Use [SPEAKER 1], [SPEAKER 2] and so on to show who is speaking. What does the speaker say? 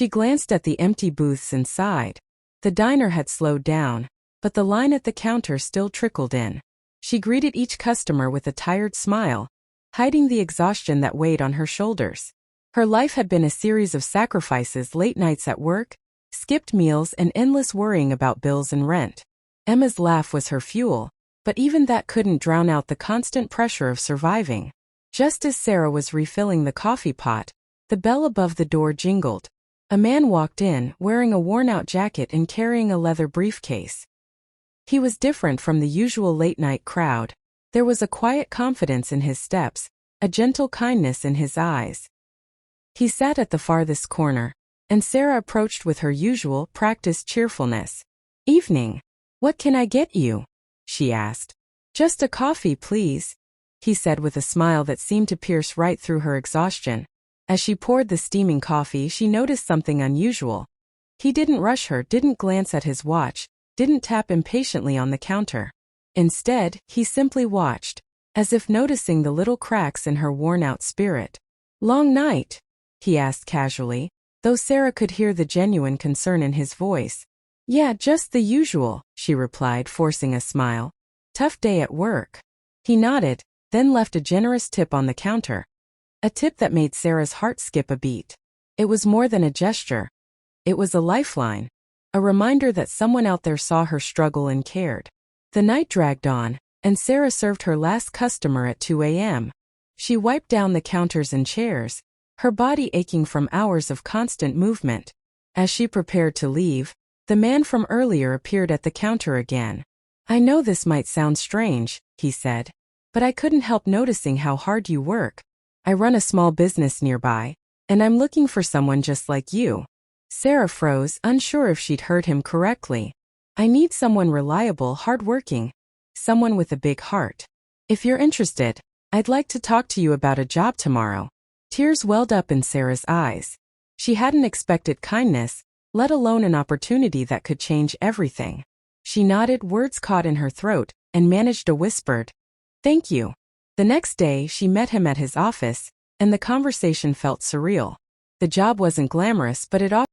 [SPEAKER 1] She glanced at the empty booths inside. The diner had slowed down, but the line at the counter still trickled in. She greeted each customer with a tired smile, hiding the exhaustion that weighed on her shoulders. Her life had been a series of sacrifices: late nights at work, skipped meals, and endless worrying about bills and rent. Emma's laugh was her fuel, but even that couldn't drown out the constant pressure of surviving. Just as Sarah was refilling the coffee pot, the bell above the door jingled. A man walked in, wearing a worn-out jacket and carrying a leather briefcase. He was different from the usual late-night crowd. There was a quiet confidence in his steps, a gentle kindness in his eyes. He sat at the farthest corner, and Sarah approached with her usual, practiced cheerfulness. "Evening. What can I get you?" she asked. "Just a coffee, please," he said with a smile that seemed to pierce right through her exhaustion. As she poured the steaming coffee, she noticed something unusual. He didn't rush her, didn't glance at his watch, didn't tap impatiently on the counter. Instead, he simply watched, as if noticing the little cracks in her worn-out spirit. "Long night?" he asked casually, though Sarah could hear the genuine concern in his voice. "Yeah, just the usual," she replied, forcing a smile. "Tough day at work." He nodded, then left a generous tip on the counter. A tip that made Sarah's heart skip a beat. It was more than a gesture. It was a lifeline. A reminder that someone out there saw her struggle and cared. The night dragged on, and Sarah served her last customer at 2 a.m. She wiped down the counters and chairs, her body aching from hours of constant movement. As she prepared to leave, the man from earlier appeared at the counter again. "I know this might sound strange," he said, "but I couldn't help noticing how hard you work. I run a small business nearby, and I'm looking for someone just like you." Sarah froze, unsure if she'd heard him correctly. "I need someone reliable, hardworking. Someone with a big heart. If you're interested, I'd like to talk to you about a job tomorrow." Tears welled up in Sarah's eyes. She hadn't expected kindness, let alone an opportunity that could change everything. She nodded, words caught in her throat, and managed a whispered, "Thank you." The next day, she met him at his office, and the conversation felt surreal. The job wasn't glamorous, but it offered